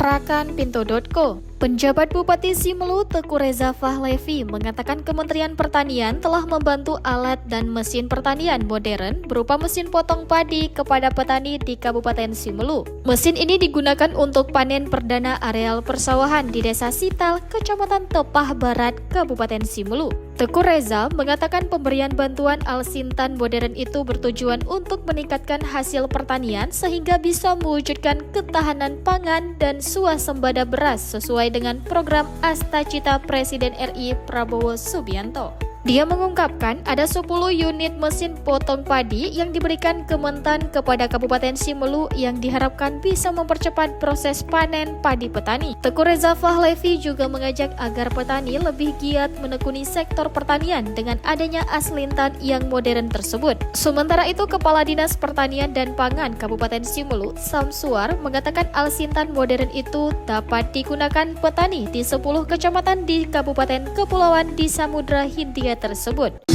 Perakan Pintu.co. Penjabat Bupati Simelu Teguh Reza Fahlevi mengatakan Kementerian Pertanian telah membantu alat dan mesin pertanian modern berupa mesin potong padi kepada petani di Kabupaten Simelu. Mesin ini digunakan untuk panen perdana areal persawahan di Desa Sital, Kecamatan Tepah Barat, Kabupaten Simelu. Teguh Reza mengatakan pemberian bantuan Al-Sintan modern itu bertujuan untuk meningkatkan hasil pertanian sehingga bisa mewujudkan ketahanan pangan dan swasembada beras sesuai dengan program Astacita Presiden RI Prabowo Subianto. Dia mengungkapkan ada 10 unit mesin potong padi yang diberikan Kementan kepada Kabupaten Simelu yang diharapkan bisa mempercepat proses panen padi petani. Teguh Reza Fahlevi juga mengajak agar petani lebih giat menekuni sektor pertanian dengan adanya Aslintan yang modern tersebut. Sementara itu, Kepala Dinas Pertanian dan Pangan Kabupaten Simelu, Samsuar, mengatakan Al-Sintan modern itu dapat digunakan petani di 10 kecamatan di Kabupaten Kepulauan di Samudra Hindia tersebut.